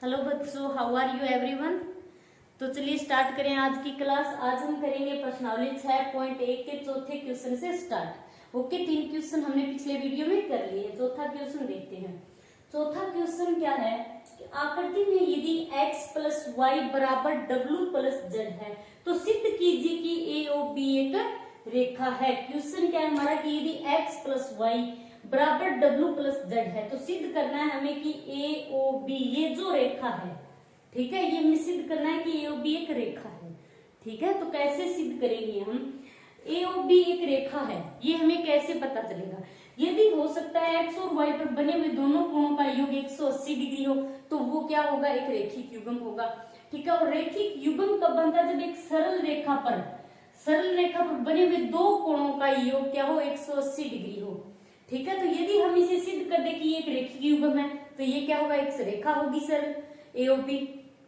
Hello बच्चों, how are you everyone. तो चलिए स्टार्ट करें आज की क्लास। आज हम करेंगे प्रश्नावली 6.1 के चौथे क्वेश्चन से स्टार्ट। ओके, 3 क्वेश्चन हमने पिछले वीडियो में कर लिए। चौथा क्वेश्चन देखते हैं। चौथा क्वेश्चन क्या है कि आकृति में यदि x प्लस वाई बराबर w प्लस z है तो सिद्ध कीजिए कि a और b एक रेखा है। क्वेश्चन क्या है हमारा कि यदि x प्लस वाई बराबर w प्लस z है तो सिद्ध करना है हमें कि a o b ये जो रेखा है, ठीक है, ये हमें सिद्ध करना है कि a o b एक रेखा है। ठीक है, तो कैसे सिद्ध करेंगे हम? a o b एक रेखा है, ये हमें कैसे पता चलेगा? यदि हो सकता है x और y पर बने हुए दोनों कोणों का योग 180 डिग्री हो तो वो क्या होगा? एक रेखिक युग्म होगा। ठीक है, और रेखिक युग्म कब बनता है? जब एक सरल रेखा पर बने हुए दो कोणों का योग क्या हो? 180 डिग्री हो। ठीक है, तो यदि हम इसे सिद्ध कर दे कि ये एक रेखिक युग्म है तो ये क्या होगा? एक रेखा होगी सरल AOB।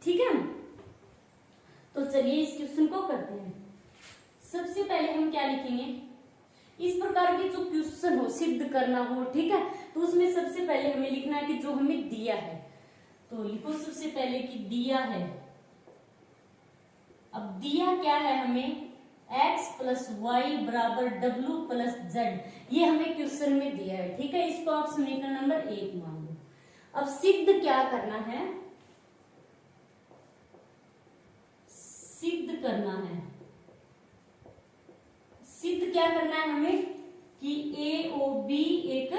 ठीक है, तो चलिए इस क्वेश्चन को करते हैं। सबसे पहले हम क्या लिखेंगे? इस प्रकार के जो क्वेश्चन हो, सिद्ध करना हो, ठीक है, तो उसमें सबसे पहले हमें लिखना है कि जो हमें दिया है। तो लिखो सबसे पहले कि दिया है। अब दिया क्या है हमें? x प्लस वाई बराबर w प्लस z, ये हमें क्वेश्चन में दिया है। ठीक है, इसको आप समीकरण नंबर 1 मान लो। अब सिद्ध क्या करना है? सिद्ध क्या करना है हमें कि AOB एक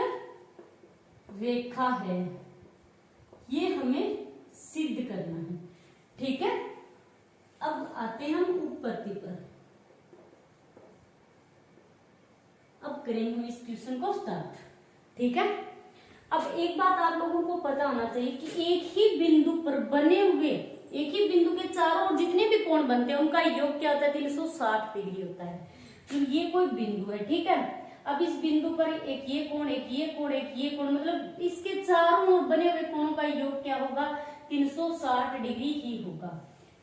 रेखा है, ये हमें सिद्ध करना है। ठीक है, अब आते हैं हम उत्पत्ति पर। अब करेंगे हम इस क्वेश्चन को स्टार्ट। ठीक है, अब एक बात आप लोगों को पता होना चाहिए कि एक ही बिंदु पर बने हुए, एक ही बिंदु के चारों ओर जितने भी कोण बनते हैं उनका योग क्या होता है? 360 डिग्री होता है। तो ये कोई बिंदु है, ठीक है। अब इस बिंदु पर एक ये कोण, एक ये कोण, एक ये कोण, मतलब इसके चारों ओर बने हुए कोणों का योग क्या होगा? 360 डिग्री ही होगा।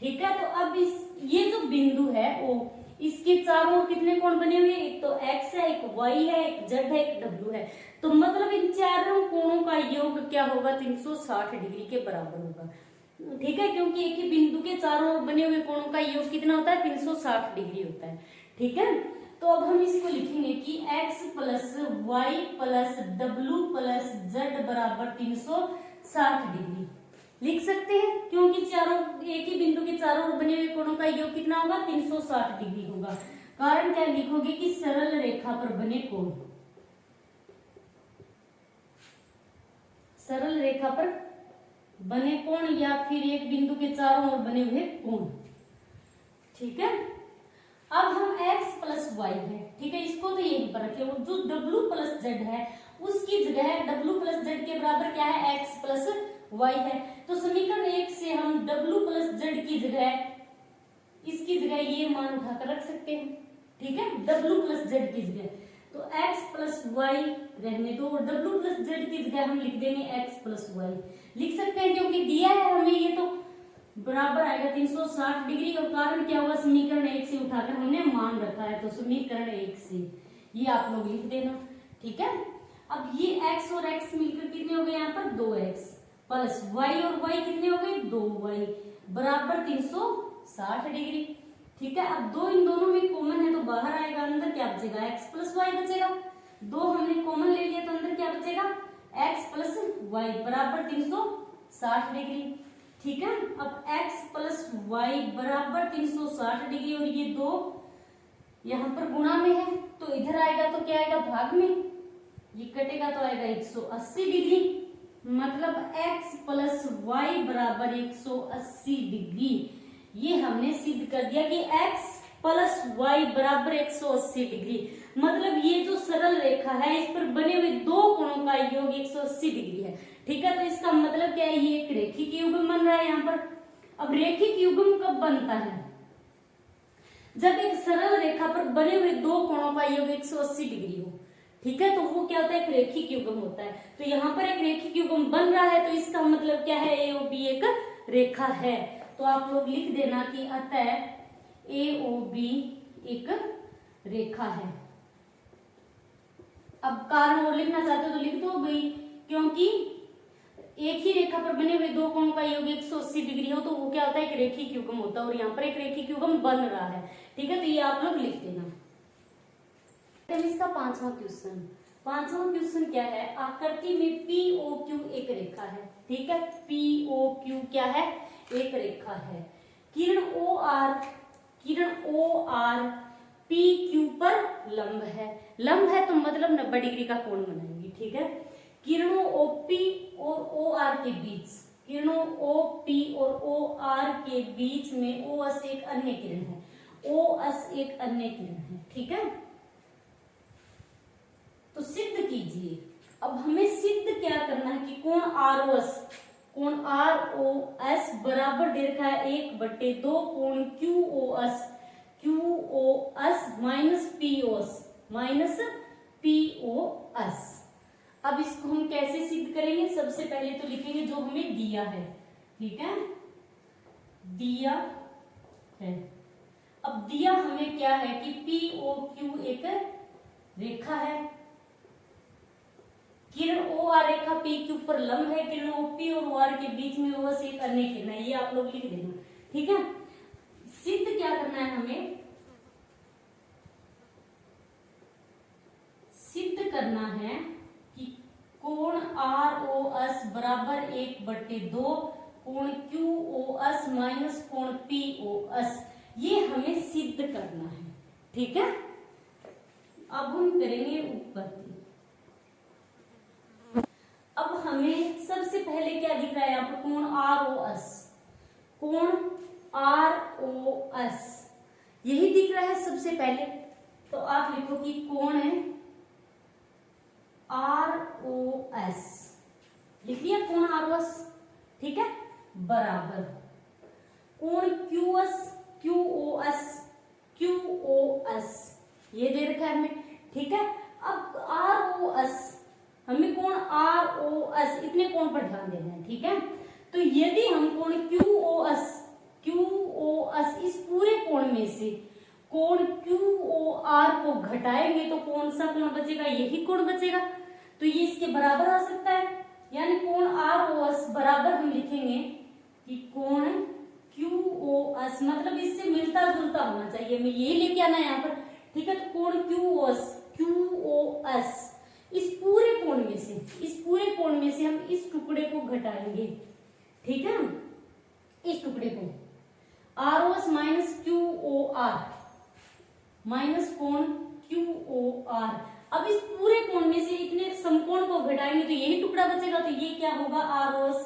ठीक है, तो अब ये जो बिंदु है वो, इसके चारों ओर कितने कोण बने हुए? एक तो x है, एक y है, एक z है, एक w है। तो मतलब इन चारों कोणों का योग क्या होगा? 360 डिग्री के बराबर होगा। ठीक है, क्योंकि एक ही बिंदु के चारों ओर बने हुए कोणों का योग कितना होता है? 360 डिग्री होता है। ठीक है, तो अब हम इसको लिखेंगे कि x plus y plus w plus z बराबर 360 डिग्री लिख सकते हैं, क्योंकि चारों, एक ही बिंदु के चारों ओर बने हुए कोणों का योग कितना होगा? 360 डिग्री होगा। कारण क्या लिखोगे कि सरल रेखा पर बने कोण, सरल रेखा पर बने कोण या फिर एक बिंदु के चारों ओर बने हुए कोण। ठीक है, अब हम x प्लस वाई है, ठीक है, इसको तो यहीं पर रखे। और जो w प्लस z है उसकी जगह w प्लस z के बराबर क्या है? x प्लस वाई है। तो समीकरण 1 से हम w प्लस z की जगह, इसकी जगह ये मान उठाकर रख सकते हैं। ठीक है, w प्लस z की जगह तो x प्लस वाई रहने दो और w प्लस z की जगह हम लिख देंगे x प्लस वाई। लिख सकते हैं क्योंकि दिया है हमें, ये तो बराबर आएगा 360 डिग्री। और कारण क्या होगा? समीकरण 1 से उठाकर हमने मान रखा है, तो समीकरण 1 से ये आप लोग लिख देना। ठीक है, अब ये x और x मिलकर कितने हो गए? यहाँ पर 2x प्लस y और y कितने हो गए? 2y बराबर 360 डिग्री। ठीक है, अब दो इन दोनों में कॉमन है तो बाहर आएगा, अंदर क्या बचेगा? x प्लस वाई बचेगा। दो हमने कॉमन ले लिया तो अंदर क्या बचेगा? x प्लस वाई बराबर 360 डिग्री। ठीक है, अब x प्लस वाई बराबर 360 डिग्री और ये दो यहाँ पर गुणा में है तो इधर आएगा तो क्या आएगा? भाग में। ये कटेगा तो आएगा 180 डिग्री। मतलब x प्लस वाई बराबर 180 डिग्री। ये हमने सिद्ध कर दिया कि x प्लस वाई बराबर 180 डिग्री। मतलब ये जो सरल रेखा है इस पर बने हुए दो कोणों का योग 180 डिग्री है। ठीक है, तो इसका मतलब क्या है? ये एक रेखिक युग्म बन रहा है यहाँ पर। अब रेखिक युग्म कब बनता है? जब एक सरल रेखा पर बने हुए दो कोणों का योग 180 डिग्री हो। ठीक है, तो वो क्या होता है? एक रेखिक युग्म होता है। तो यहाँ पर एक रेखिक युग्म बन रहा है तो इसका मतलब क्या है? AOB एक रेखा है। तो आप लोग लिख देना कि अतः AOB एक रेखा है। अब कारण और लिखना चाहते हो तो लिख दो भाई, क्योंकि एक ही रेखा पर बने हुए दो कोण का योग 180 डिग्री हो तो वो क्या होता है, एक रेखिक युग्म होता है, और यहाँ पर एक रेखिक युग्म बन रहा है। ठीक है, तो ये आप लोग लिख देना। इसका पांचवा क्वेश्चन क्या है, आकृति में POQ एक रेखा है। ठीक है, POQ क्या है, एक रेखा है। किरण OR PQ पर लंब है तो मतलब 90 डिग्री का कोण बनाएंगे। ठीक है, किरणों OP और OR के बीच, किरणों OP और OR के बीच में OS एक अन्य किरण है। ठीक है, तो सिद्ध कीजिए। अब हमें सिद्ध क्या करना है कि कोण ROS बराबर दे रखा है 1/2 कोण QOS माइनस POS। अब इसको हम कैसे सिद्ध करेंगे, सबसे पहले तो लिखेंगे जो हमें दिया है। ठीक है, दिया है। अब दिया हमें क्या है कि POQ एक रेखा है, किरण OR रेखा PQ पर लंब है, किरण OP और OR के बीच में OS एक अन्य किरण है। ये आप लोग लिख देना। ठीक है, सिद्ध क्या करना है, हमें सिद्ध करना है कि कोण ROS बराबर 1/2 कोण QOS माइनस कोण POS, ये हमें सिद्ध करना है। ठीक है, अब हम करेंगे उत्पत्ति। अब हमें सबसे पहले क्या दिख रहा है, यहाँ पर कोण ROS यही दिख रहा है सबसे पहले, तो आप लिखो कि कोण है ROS, लिख लिया कोण ROS। ठीक है, बराबर कोण QOS ये दे रखा है हमें। ठीक है, अब ROS हमें कोण ROS इतने कोण पर ध्यान देना है। ठीक है, तो यदि हम कोण QOS इस पूरे कोण में से कोण QOR को घटाएंगे तो कौन सा कोण बचेगा, यही कोण बचेगा, तो ये इसके बराबर आ सकता है। यानी कोण ROS बराबर हम लिखेंगे कि कोण QOS, मतलब इससे मिलता जुलता होना चाहिए, हमें यही लेके आना है यहाँ पर। ठीक है, तो कोण QOS इस पूरे कोण में से हम इस टुकड़े को घटाएंगे। ठीक है, इस टुकड़े को ROS माइनस QOR माइनस कोण QOR। अब इस पूरे कोण में से इतने समकोण को घटाएंगे तो यही टुकड़ा बचेगा, तो ये क्या होगा, ROS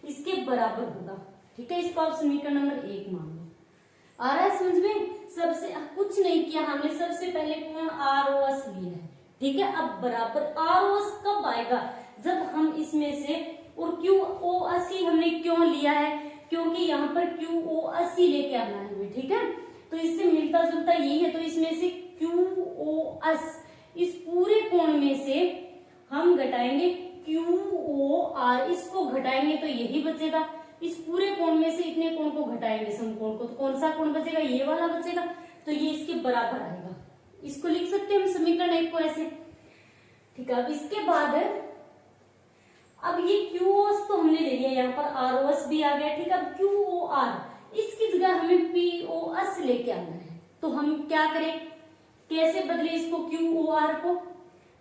इसके बराबर होगा। ठीक है, इसको आप समीकरण नंबर 1 मान लो। आ रहा है समझ में? सबसे कुछ नहीं किया हमने, सबसे पहले कोण ROS लिया है। ठीक है, अब बराबर ROS कब आएगा, जब हम इसमें से, और QOS हमने क्यों लिया है, क्योंकि यहाँ पर QOS लेके आना है हमें। ठीक है, तो इससे मिलता जुलता यही है, तो इसमें से QOS इस पूरे कोण में से हम घटाएंगे QOR, इसको घटाएंगे तो यही बचेगा। इस पूरे कोण में से इतने कोण को घटाएंगे समकोण को, तो कौन सा कोण बचेगा, ये वाला बचेगा, तो ये इसके बराबर आएगा। इसको लिख सकते हैं हम समीकरण 1 को ऐसे। ठीक है, अब इसके बाद अब ये QOS तो हमने ले लिया, यहाँ पर ROS भी आ गया। ठीक है, अब QOR इसकी जगह हमें POS लेके आना है, तो हम क्या करें, कैसे बदले इसको QOR को,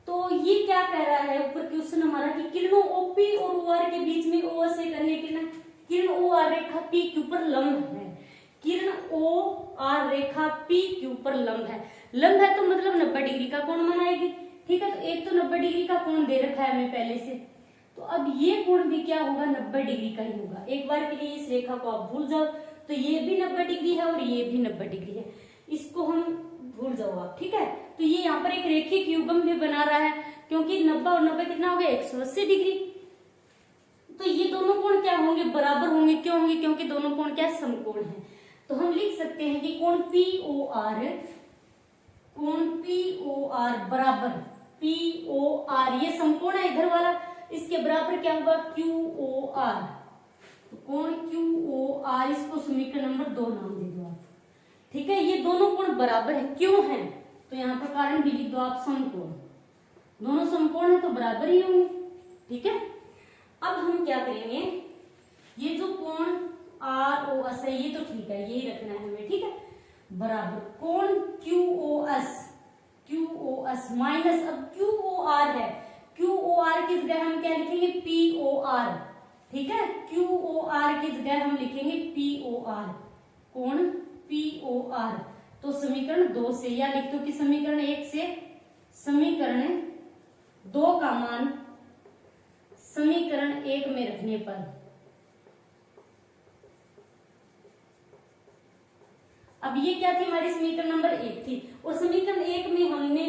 तो ये क्या कह रहा है ऊपर क्वेश्चन हमारा कि किरणों OP और OR के बीच में OS एक अन्य किरण, किरण OR रेखा PQ पर लंब है, किरण OR रेखा PQ पर लंब है तो मतलब 90 डिग्री का कोण बनाएगी। ठीक है, तो एक तो 90 डिग्री का कोण दे रखा है हमें पहले से, तो अब ये कोण भी क्या होगा, 90 डिग्री का ही होगा। एक बार के लिए इस रेखा को आप भूल जाओ, तो ये भी 90 डिग्री है और ये भी 90 डिग्री है, इसको हम भूल जाओ आप। ठीक है, तो ये यहाँ पर एक रेखिक युग्म भी बना रहा है, क्योंकि 90 और 90 कितना हो गया, 180 डिग्री। तो ये दोनों कोण क्या होंगे, बराबर होंगे। क्यों होंगे, क्योंकि दोनों कोण क्या समकोण है। तो हम लिख सकते हैं कि कोण POR बराबर POR, ये समकोण है इधर वाला, इसके बराबर क्या होगा, QOR। तो कोण QOR, इसको समीकरण नंबर 2 नाम दे दो आप। ठीक है, ये दोनों कोण बराबर है, क्यों है, तो यहाँ पर कारण भी लिख दो आप, समकोण, दोनों समकोण है तो बराबर ही होंगे। ठीक है, अब हम क्या करेंगे, ये जो कोण आर ओ एस है ये तो ठीक है, यही रखना है हमें, ठीक है, बराबर कोण क्यू ओ एस माइनस, अब क्यू ओ आर है, क्यू ओ आर की जगह हम क्या लिखेंगे, पी ओ आर, ठीक है, क्यू ओ आर की जगह हम लिखेंगे पी ओ आर, कोण पी ओ आर। तो समीकरण 2 से, या लिख दो कि समीकरण 1 से समीकरण 2 का मान समीकरण 1 में रखने पर, अब ये क्या थी हमारी समीकरण नंबर 1 थी, और समीकरण 1 में हमने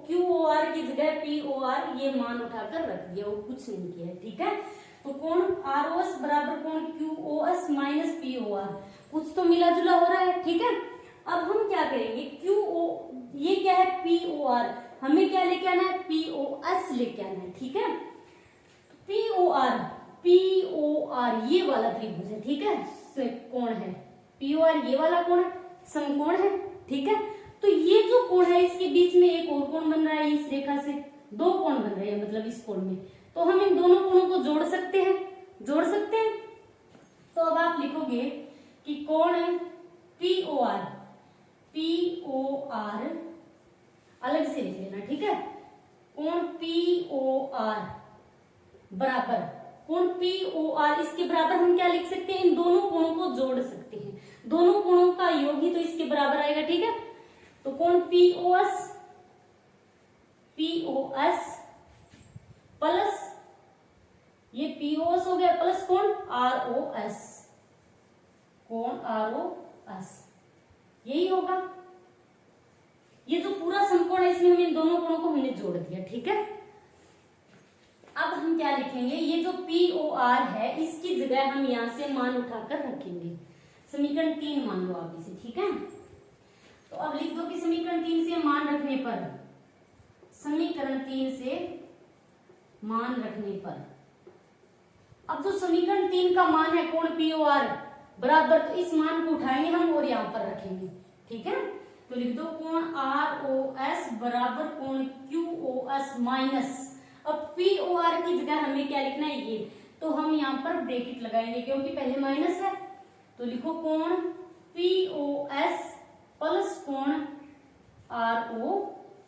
क्यू ओ आर की जगह पी ओ आर ये मान उठाकर रख दिया और कुछ नहीं किया है, ठीक है। तो कोण आर ओ एस बराबर कोण Q O S minus P O R, कुछ तो मिला जुला हो रहा है, ठीक है। अब हम क्या करेंगे, क्यू ओ ये क्या है पी ओ आर, हमें क्या लेके आना है, पी ओ एस लेके आना है, ठीक है। पी ओ आर ये वाला त्रिभुज है, ठीक है, कोण है पी ओ आर, ये वाला कोण है, समकोण है, ठीक है। तो ये जो कोण है इसके बीच में एक और कोण बन रहा है, इस रेखा से 2 कोण बन रहे हैं, मतलब इस कोण में, तो हम इन दोनों कोणों को जोड़ सकते हैं। तो अब आप लिखोगे कि कोण पी ओ आर अलग से लिख लेना, ठीक है, कोण पी ओ आर बराबर कोण पी ओ आर, इसके बराबर हम क्या लिख सकते हैं, इन दोनों कोणों को जोड़ सकते हैं, दोनों कोणों का योग ही तो इसके बराबर आएगा, ठीक है। तो कोण पी ओ एस प्लस ये पी ओ एस हो गया प्लस कोण आर ओ एस, यही होगा। ये जो पूरा समकोण है इसमें हम इन दोनों कोणों को हमने जोड़ दिया, ठीक है। अब हम क्या लिखेंगे, ये जो पी ओ आर है इसकी जगह हम यहां से मान उठाकर रखेंगे, समीकरण 3 मान लो आप इसे, ठीक है। तो अब लिख दो कि समीकरण 3 से मान रखने पर, समीकरण 3 से मान रखने पर, अब जो समीकरण 3 का मान है कोण पी ओ आर बराबर, तो इस मान को उठाएंगे हम और यहां पर रखेंगे, ठीक है। तो लिख दो कोण आर ओ एस बराबर कोण क्यू ओ एस माइनस, अब पी ओ आर की जगह हमें क्या लिखना है, ये, तो हम यहाँ पर ब्रैकेट लगाएंगे क्योंकि पहले माइनस है, तो लिखो कोण पी ओ एस प्लस कोण आर ओ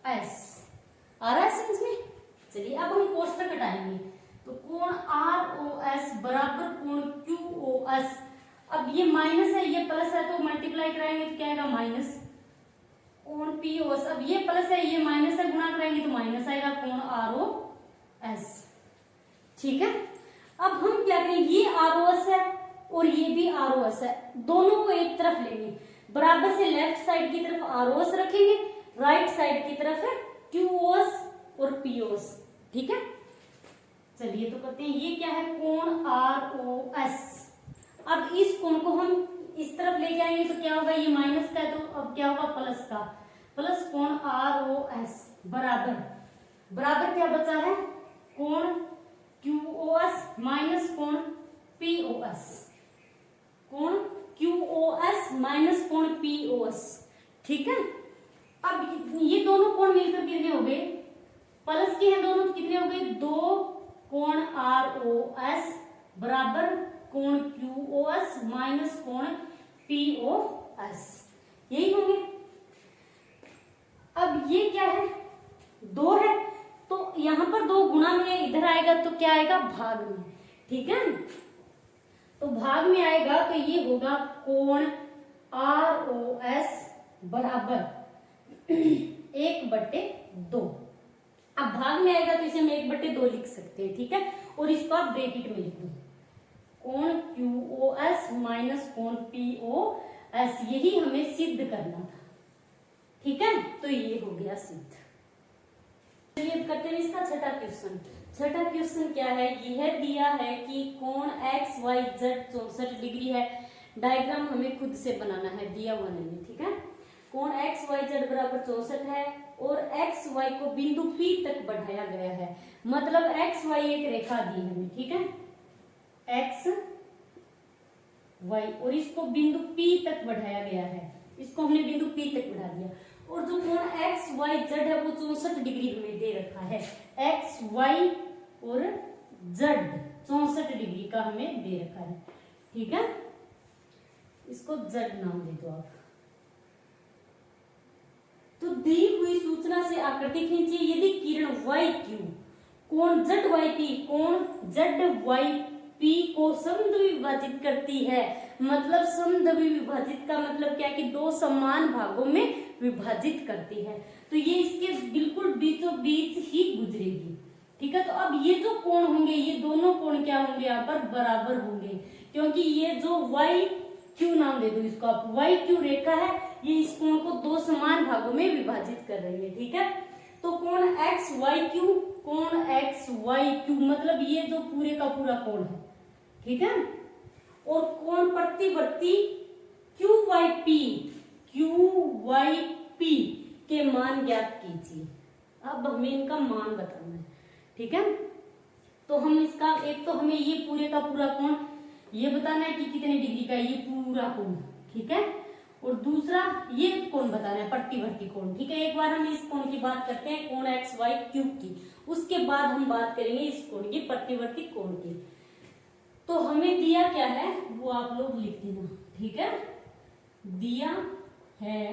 एस, आ रहा है समझ में। चलिए अब हम कोष्टक हटाएंगे, तो कोण आर ओ एस बराबर कोण क्यू ओ एस, अब ये माइनस है ये प्लस है तो मल्टीप्लाई कराएंगे तो क्या आएगा माइनस, कोण पी ओ एस, अब ये प्लस है ये माइनस है, गुणा कराएंगे तो माइनस आएगा, कोण आर ओ एस, ठीक है। अब हम क्या करेंगे, ये आर ओ एस है और ये भी आर ओ एस है, दोनों को एक तरफ लेंगे, बराबर से लेफ्ट साइड की तरफ आर ओ एस रखेंगे, राइट साइड की तरफ है क्यू ओ एस और पी ओ एस, ठीक है। चलिए तो करते हैं, ये क्या है कोण आर ओ एस, अब इस कोण को हम इस तरफ लेके आएंगे तो क्या होगा, ये माइनस का है तो अब क्या होगा प्लस का, प्लस कोण आर ओ एस बराबर क्या बचा है, कोण क्यू ओ एस माइनस कोण पी ओ एस, कोण क्यू ओ एस माइनस कोण पी ओ एस, ठीक है। अब ये दोनों कोण मिलकर कितने हो गए, प्लस के हैं दोनों, कितने हो गए, 2 कोण आर ओ एस बराबर कोण क्यू ओ एस माइनस कोण पी ओ एस, यही होंगे। अब ये क्या है, 2 है, तो यहां पर 2 गुणा में इधर आएगा तो क्या आएगा भाग में, ठीक है। तो भाग में आएगा तो ये होगा कोण आर ओ एस बराबर 1/2, अब भाग में आएगा तो इसे हम 1/2 लिख सकते हैं, ठीक है। और इसको आप ब्रैकेट में लिख दो, कोण क्यू ओ एस माइनस कोण पी ओ एस, यही हमें सिद्ध करना था, ठीक है। तो ये हो गया सिद्ध। चलिए करते हैं इसका छठा क्वेश्चन। छठा क्वेश्चन क्या है, यह दिया है कि कोण एक्स वाई जेड 64 डिग्री है, डायग्राम हमें खुद से बनाना है, दिया हुआ नहीं है, ठीक है। कोण एक्स वाई जेड बराबर 64 है और एक्स वाई को बिंदु P तक बढ़ाया गया है, मतलब एक्स वाई एक रेखा दी है हमें, ठीक है, एक्स वाई, और इसको बिंदु P तक बढ़ाया गया है, इसको हमने बिंदु P तक बढ़ा दिया, और जो कोण एक्स वाई जेड है वो 64 डिग्री हमें दे रखा है, एक्स वाई और जेड 64 डिग्री का हमें दे रखा है। ठीक है, इसको Z नाम दे दो आप। तो दी हुई सूचना से आकृति खींचिए। यदि किरण वाई क्यू कोण ZYP कोण ZYP को समद्विभाजित विभाजित करती है, मतलब समद्विभाजित विभाजित का मतलब क्या कि दो समान भागों में विभाजित करती है, तो ये इसके बिल्कुल बीचों बीच ही गुजरेगी। ठीक है, तो अब ये जो कोण होंगे, ये दोनों कोण क्या होंगे, यहाँ पर बराबर होंगे, क्योंकि ये जो YQ नाम दे दो इसको आप, YQ रेखा है, ये इस कोण को दो समान भागों में विभाजित कर रही है। ठीक है, तो कोण XYQ कोण XYQ मतलब ये जो पूरे का पूरा कोण है। ठीक है, और कोण प्रतिवर्ती QYP के मान ज्ञात कीजिए। अब हमें इनका मान बताना है। ठीक है, तो हम इसका एक तो हमें ये पूरे का पूरा कोण ये बताना है कि कितने डिग्री का ये पूरा कोण। ठीक है, और दूसरा ये कोण बताना है प्रतिवर्ती कोण। ठीक है, एक बार हम इस कोण की बात करते हैं, कोण XYQ की, उसके बाद हम बात करेंगे इस कोण की, प्रतिवर्ती कोण की। तो हमें दिया क्या है वो आप लोग लिख देना। ठीक है, दिया है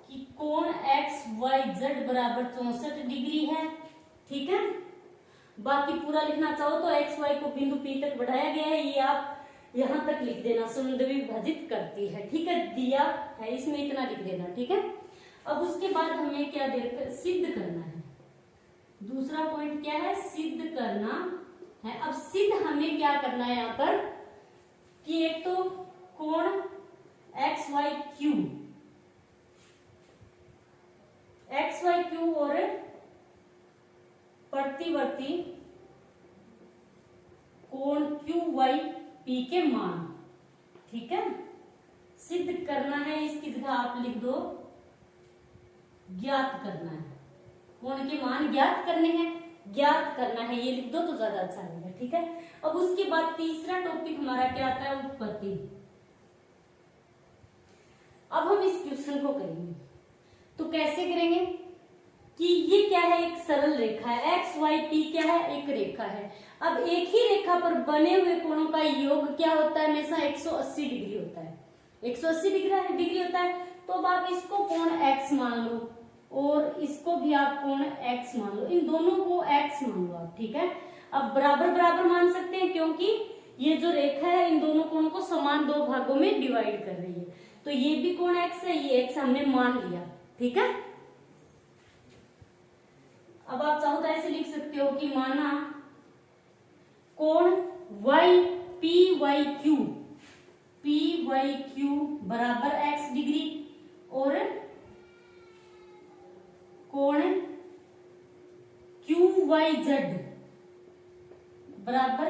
कि कोण XYZ बराबर 64 डिग्री है। ठीक है, बाकी पूरा लिखना चाहो तो XY को बिंदु P तक बढ़ाया गया है, ये आप यहां तक लिख देना, समद्विभाजित विभाजित करती है। ठीक है, दिया है इसमें इतना लिख देना। ठीक है, अब उसके बाद हमें क्या दे सिद्ध करना है। दूसरा पॉइंट क्या है, सिद्ध करना है। अब सिद्ध हमें क्या करना है यहाँ पर कि एक तो कोण XYQ और प्रतिवर्ती कोण QYP के मान। ठीक है, सिद्ध करना है, इसकी जगह आप लिख दो ज्ञात करना है। कोण के मान ज्ञात करने हैं, ज्ञात करना है, ये लिख दो तो ज्यादा अच्छा रहेगा। ठीक है, अब उसके बाद तीसरा टॉपिक हमारा क्या आता है, उत्पत्ति। अब हम इस क्वेश्चन को करेंगे, तो कैसे करेंगे कि ये क्या है, एक सरल रेखा है, XYP क्या है, एक रेखा है। अब एक ही रेखा पर बने हुए कोणों का योग क्या होता है, हमेशा 180 डिग्री होता है, 180 डिग्री होता है। तो अब आप इसको कोण X मान लो और इसको भी आप कोण X मान लो, इन दोनों को X मान लो आप। ठीक है, अब बराबर बराबर मान सकते हैं क्योंकि ये जो रेखा है इन दोनों कोणों को समान दो भागों में डिवाइड कर रही है, तो ये भी कोण X है, ये X हमने मान लिया। ठीक है, अब आप चाहो तो ऐसे लिख सकते हो कि माना कोण PYQ बराबर X डिग्री और कोण QYZ बराबर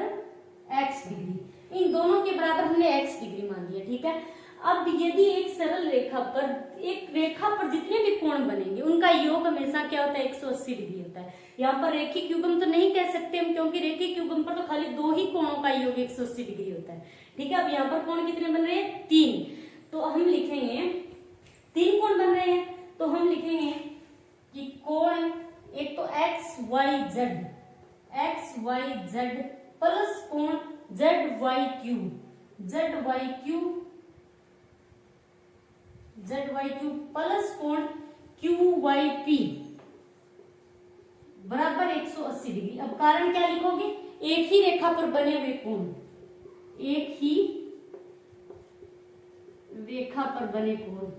X डिग्री, इन दोनों के बराबर हमने X डिग्री मान लिया। ठीक है, अब यदि एक सरल रेखा पर जितने भी कोण बनेंगे उनका योग हमेशा क्या होता है, 180 डिग्री होता है। यहाँ पर रेखिक युग्म तो नहीं कह सकते हम, क्योंकि रेखिक युग्म पर तो खाली दो ही कोणों का योग 180 डिग्री होता है। ठीक है, अब यहाँ पर कोण कितने बन रहे हैं, 3, तो हम लिखेंगे 3 कोण बन रहे हैं, तो हम लिखेंगे कि कोण एक तो XYZ प्लस कोण ZYQ प्लस कोण QYP बराबर 180 डिग्री। अब कारण क्या लिखोगे, एक ही रेखा पर बने हुए कोण, एक ही रेखा पर बने कोण,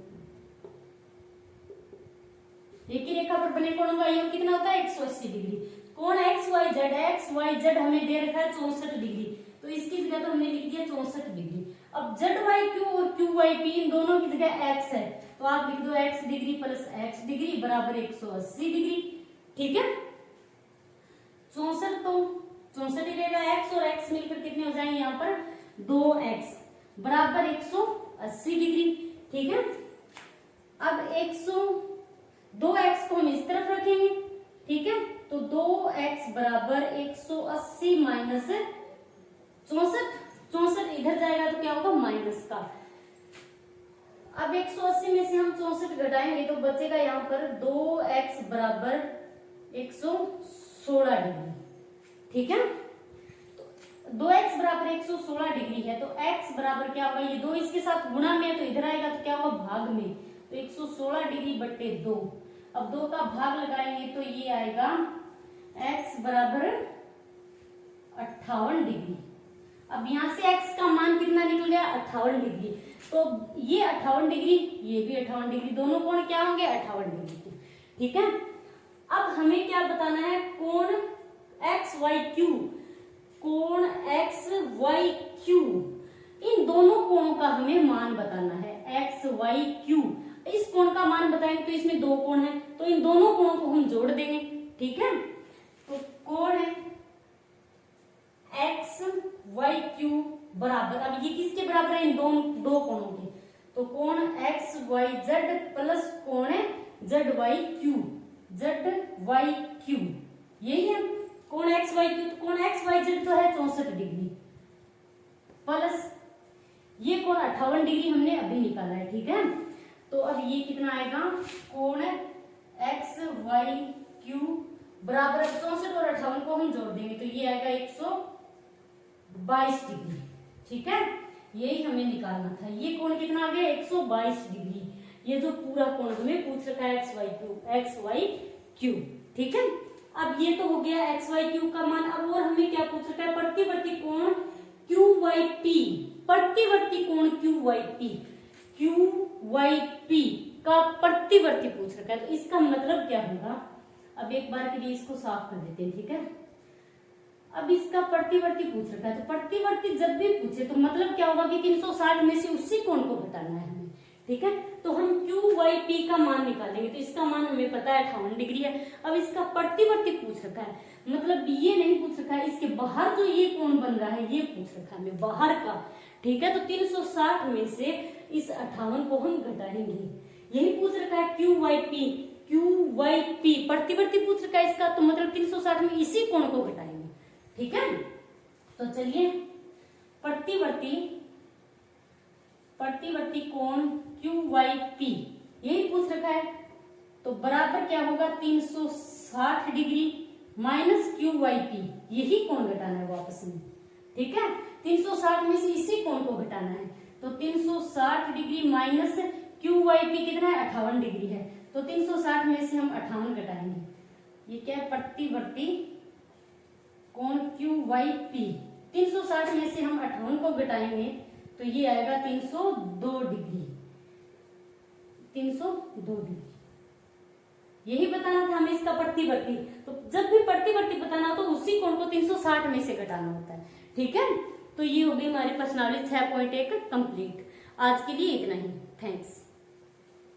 एक ही रेखा पर बने कोणों का योग कितना होता है, 180 डिग्री। कोण XYZ हमें दे रखा है 64 डिग्री, तो इसकी जगह तो हमने लिख दिया 64 डिग्री। अब ZYQ और QYP इन दोनों की जगह X है, तो आप लिख दो X degree plus X degree बराबर 180 डिग्री। ठीक है, 64 तो 64 ही रहेगा, X और X मिलकर कितने हो जाएंगे यहाँ पर 2X बराबर 180 डिग्री। ठीक है, अब 2X को हम इस तरफ रखेंगे। ठीक है, तो 2X बराबर 180 माइनस 64 इधर जाएगा तो क्या होगा, माइनस का। अब 180 में से हम 64 घटाएंगे तो बचेगा यहाँ पर 2X बराबर 116 डिग्री। ठीक है, तो 2x बराबर 116 डिग्री है, तो x बराबर क्या होगा, ये 2 इसके साथ गुणा में है तो इधर आएगा तो क्या होगा भाग में, तो 116 डिग्री बट्टे 2। अब 2 का भाग लगाएंगे तो ये आएगा x बराबर 58 डिग्री। अब यहाँ से x का मान कितना निकल गया, 58 डिग्री। तो ये 58 डिग्री, ये भी 58 डिग्री, दोनों कोण क्या होंगे, 58 डिग्री के। ठीक है, अब हमें क्या बताना है, कोण XYQ, कोण XYQ, इन दोनों कोणों का हमें मान बताना है। XYQ, इस कोण का मान बताएंगे तो इसमें दो कोण है, तो इन दोनों कोणों को हम जोड़ देंगे। ठीक है, तो कोण है XYQ बराबर, अब ये किसके बराबर है, इन दो कोणों के, तो कोण XYZ प्लस कोण ZYQ, ZYQ यही है कोण XYQ। तो कोण XYZ तो है 64 डिग्री प्लस ये कोण 58 डिग्री हमने अभी निकाला है। ठीक है, तो अब ये कितना आएगा, कोण XYQ बराबर 64 और 58 को हम जोड़ देंगे तो ये आएगा 122 डिग्री। ठीक है, यही हमें निकालना था। ये कोण कितना आ गया, 122 डिग्री। ये जो पूरा कोण हमें पूछ रखा है XYQ। ठीक है, अब ये तो हो गया XYQ का मान। अब और हमें क्या पूछ रखा है, प्रतिवर्ती कोण QYP, प्रतिवर्ती कोण QYP का प्रतिवर्ती पूछ रखा है, तो इसका मतलब क्या होगा, अब एक बार के लिए इसको साफ कर देते हैं। ठीक है, अब इसका प्रतिवर्ती पूछ रखा है, तो प्रतिवर्ती जब भी पूछे तो मतलब क्या होगा कि 360 में से उसी कोण को घटाना है हमें। ठीक है, तो हम QYP का मान निकालेंगे, तो इसका मान हमें पता है 58 डिग्री है। अब इसका प्रतिवर्ती पूछ रखा है, मतलब ये नहीं पूछ रखा है, इसके बाहर जो ये कोण बन रहा है ये पूछ रखा है हमें बाहर का। ठीक है, तो 360 में से इस 58 को हम घटाएंगे, यही पूछ रखा है QYP प्रतिवर्ती पूछ रखा है इसका, तो मतलब 360 में इसी कोण को घटाएंगे। ठीक है, तो चलिए प्रतिवर्ती कोण QYP यही पूछ रखा है, तो बराबर क्या होगा, 360 डिग्री माइनस QYP, यही कोण घटाना है वापस में। ठीक है, 360 में से इसी कोण को घटाना है, तो 360 डिग्री माइनस QYP कितना है, 58 डिग्री है, तो 360 में से हम 58 घटाएंगे। ये क्या है, प्रतिवर्ती कोण QYP, 360 में से हम 58 को घटाएंगे तो ये आएगा 302 डिग्री, 302 डिग्री। यही बताना था हमें इसका प्रतिवर्ती। तो जब भी प्रतिवर्ती बताना हो तो उसी कोण को 360 में से घटाना होता है। ठीक है, तो ये हो गई हमारी प्रश्नावली 6.1 कंप्लीट। आज के लिए इतना ही, थैंक्स।